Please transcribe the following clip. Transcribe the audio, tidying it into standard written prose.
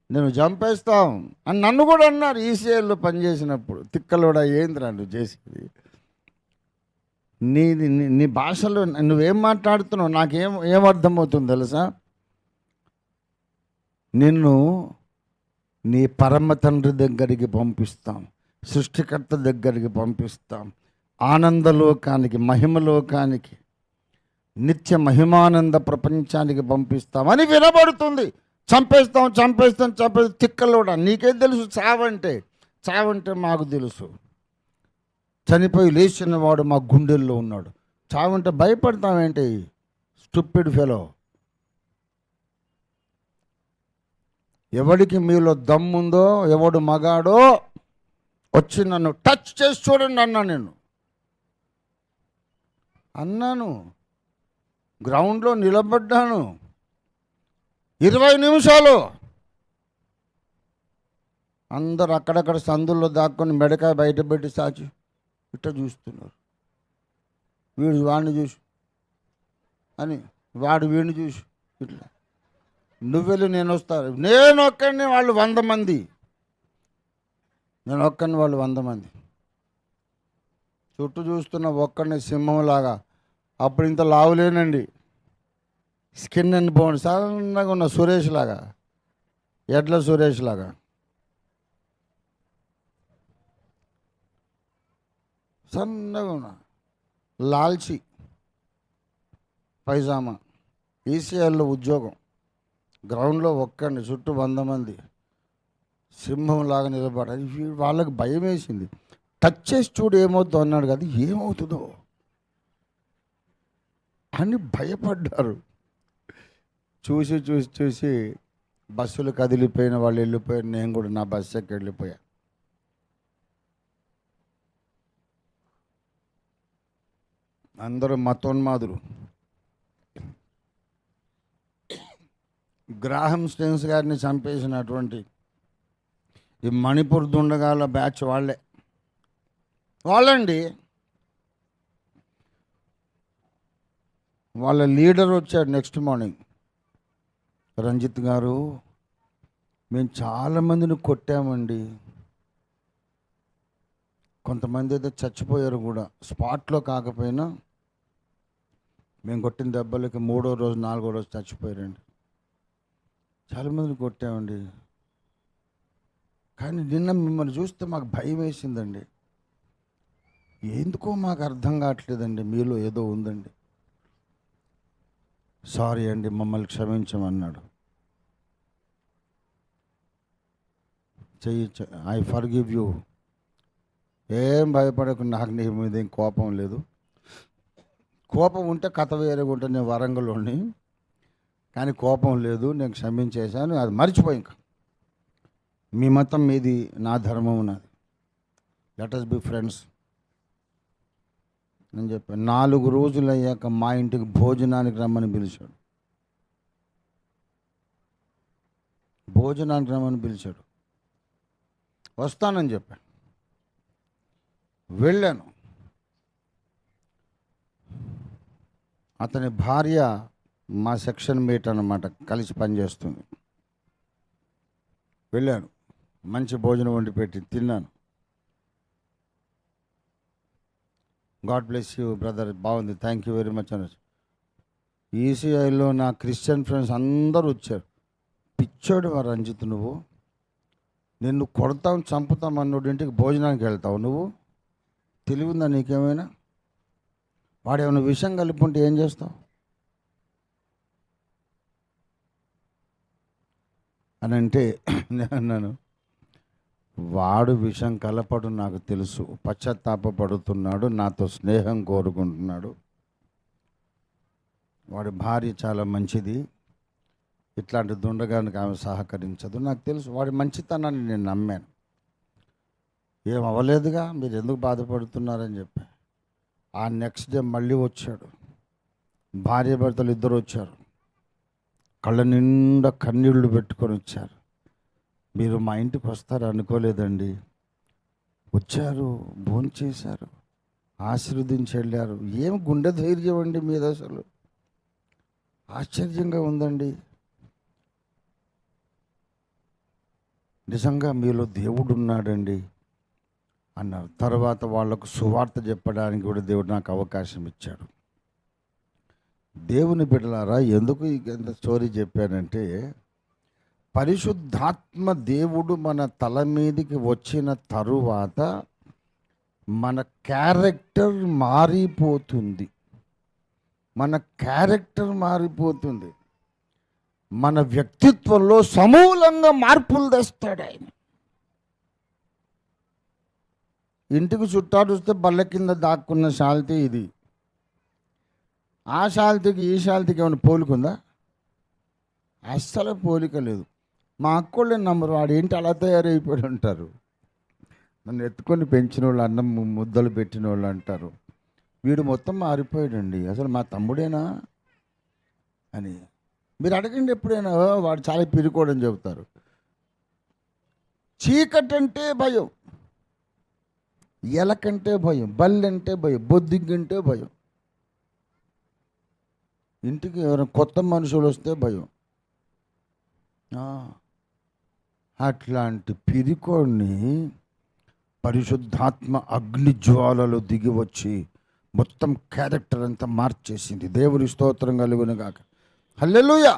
నేను చంపేస్తాం అని నన్ను కూడా అన్నారు ఈసీఐలో పనిచేసినప్పుడు. తిక్కలోడా ఏందిరా నువ్వు చేసేది, నీది నీ భాషలో నువ్వేం మాట్లాడుతున్నావు ఏం అర్థమవుతుంది తెలుసా? నిన్ను నీ పరమ తండ్రి దగ్గరికి పంపిస్తాం, సృష్టికర్త దగ్గరికి పంపిస్తాం, ఆనందలోకానికి, మహిమలోకానికి, నిత్య మహిమానంద ప్రపంచానికి పంపిస్తామని వినబడుతుంది. చంపేస్తాం. తిక్కలోడా నీకేం తెలుసు చావంటే మాకు తెలుసు. చనిపోయి లేచిన వాడు మా గుండెల్లో ఉన్నాడు. చావంటే భయపడతామేంటి స్టూపిడ్ ఫెలో? ఎవడికి మీలో దమ్ముందో, ఎవడు మగాడో వచ్చి నన్ను టచ్ చేసి చూడండి అన్నాను. గ్రౌండ్లో నిలబడ్డాను 20 నిమిషాలు. అందరు అక్కడక్కడ సందుల్లో దాక్కొని మెడకాయ బయట పెట్టి సాచి ఇట్లా చూస్తున్నారు. వీడు వాడిని చూసి అని, వాడు వీడిని చూసి ఇట్లా. నువ్వెళ్ళి నేను వస్తారు, నేను ఒక్కడిని వాళ్ళు 100 మంది, నేను ఒక్కడిని వాళ్ళు 100 మంది చుట్టూ చూస్తున్న ఒక్కడిని సింహంలాగా. అప్పుడు ఇంత లావులేనండి, స్కిన్ అండ్ బోన్, సన్నగా ఉన్న సురేష్ లాగా, ఎడ్ల సురేష్ లాగా. సన్నగా ఉన్న లాల్చి పైజామా, ఈసీఐలో ఉద్యోగం, గ్రౌండ్లో ఒక్కడిని, చుట్టూ 100 మంది, సింహంలాగా నిలబడాలి. వాళ్ళకి భయం వేసింది. టచ్ చేసి చూడు ఏమవుతుందో అన్నాడు కదా, ఏమవుతుందో అని భయపడ్డారు. చూసి బస్సులు కదిలిపోయిన వాళ్ళు వెళ్ళిపోయారు. నేను కూడా నా బస్సు ఎక్కి వెళ్ళిపోయా. అందరూ మతోన్మాదులు. గ్రాహం స్టెన్స్ గారిని చంపేసినటువంటి ఈ మణిపూర్ దుండగాల బ్యాచ్ వాళ్ళండి. వాళ్ళ లీడర్ వచ్చాడు నెక్స్ట్ మార్నింగ్, రంజిత్ గారు మేము చాలామందిని కొట్టామండి, కొంతమంది అయితే చచ్చిపోయారు కూడా, స్పాట్లో కాకపోయినా మేము కొట్టిన దెబ్బలకి 3వ రోజు 4వ రోజు చచ్చిపోయారండి. చాలామందిని కొట్టామండి, కానీ నిన్న మిమ్మల్ని చూస్తే మాకు భయం వేసిందండి. ఎందుకో మాకు అర్థం కావట్లేదండి, మీలో ఏదో ఉందండి. సారీ అండి, మమ్మల్ని క్షమించమన్నాడు. I forgive you. ఏం భయపడకు, నాకు నీ మీద ఏం కోపం లేదు. కోపం ఉంటే కథ వేరేగా ఉంటే నేను వరంగల్లోని, కానీ కోపం లేదు, నేను క్షమించేశాను, అది మర్చిపోయి. ఇంకా మీ మతం మీది, నా ధర్మం నాది, లెట్ us బి ఫ్రెండ్స్ అని చెప్పాను. 4 రోజులు అయ్యాక మా ఇంటికి భోజనానికి రమ్మని పిలిచాడు. వస్తానని చెప్పాను. వెళ్ళాను. అతని భార్య మా సెక్షన్ మేట్ అన్నమాట, కలిసి పనిచేస్తుంది. వెళ్ళాను, మంచి భోజనం వండి పెట్టి తిన్నాను. గాడ్ బ్లెస్ యూ బ్రదర్, బాగుంది, థ్యాంక్ యూ వెరీ మచ్ అని. ఈసీఐలో నా క్రిస్టియన్ ఫ్రెండ్స్ అందరూ వచ్చారు. పిచ్చోడు మా రంజిత్, నువ్వు నిన్ను కొడతాం చంపుతాం అన్నోడి ఇంటికి భోజనానికి వెళ్తావు, నువ్వు తెలివి ఉందా నీకేమైనా? వాడు ఏమైనా విషయం కలుపుకుంటే ఏం చేస్తావు అని అంటే నేను అన్నాను, వాడు విషం కలపడు నాకు తెలుసు, పశ్చాత్తాపడుతున్నాడు, నాతో స్నేహం కోరుకుంటున్నాడు, వాడి భార్య చాలా మంచిది, ఇట్లాంటి దుండగానికి ఆమె సహకరించదు, నాకు తెలుసు. వాడి మంచితనాన్ని నేను నమ్మాను. ఏం అవ్వలేదుగా, మీరు ఎందుకు బాధపడుతున్నారని చెప్పి. ఆ నెక్స్ట్ డే మళ్ళీ వచ్చాడు, భార్య భర్తలు ఇద్దరు వచ్చారు, కళ్ళ నిండా కన్నీళ్లు పెట్టుకొని వచ్చారు. మీరు మా ఇంటికి వస్తారు అనుకోలేదండి, వచ్చారు, భోంచేశారు, ఆశీర్వదించి వెళ్ళారు. ఏం గుండె ధైర్యం అండి మీద, అసలు ఆశ్చర్యంగా ఉందండి. నిజంగా మీలో దేవుడు ఉన్నాడండి అన్నారు. తర్వాత వాళ్ళకు సువార్త చెప్పడానికి కూడా దేవుడు నాకు అవకాశం ఇచ్చాడు. దేవుని బిడ్డలారా, ఎందుకు ఇంత స్టోరీ చెప్పానంటే, పరిశుద్ధాత్మ దేవుడు మన తల మీదకి వచ్చిన తరువాత మన క్యారెక్టర్ మారిపోతుంది. మన క్యారెక్టర్ మారిపోతుంది. మన వ్యక్తిత్వంలో సమూలంగా మార్పులు తెస్తాడు ఆయన. ఇంటికి చుట్టాలు వస్తే బల్ల కింద దాక్కున్న శాల్తీ ఇది. ఆ శాల్తీకి ఈ శాల్తీకి ఏమైనా పోలికుందా? అస్సలు పోలిక లేదు. మా అక్కోళ్ళని నమ్మరు, వాడేంటి అలా తయారైపోయాడు అంటారు. నన్ను ఎత్తుకొని పెంచిన వాళ్ళు, అన్నం ముద్దలు పెట్టిన వాళ్ళు అంటారు, వీడు మొత్తం మారిపోయాడండి, అసలు మా తమ్ముడేనా అని. మీరు అడగండి ఎప్పుడైనా, వాడు చాలా పిరికోడని చెబుతారు. చీకటంటే భయం, ఎలకంటే భయం, బల్లంటే భయం, బొద్దింకంటే భయం, ఇంటికి ఎవరైనా కొత్త మనుషులు వస్తే భయం. అట్లాంటి పిరికోడిని పరిశుద్ధాత్మ అగ్ని జ్వాలలు దిగి వచ్చి మొత్తం క్యారెక్టర్ అంతా మార్చేసింది. దేవుని స్తోత్రం కలుగును గాక. హల్లెలూయా.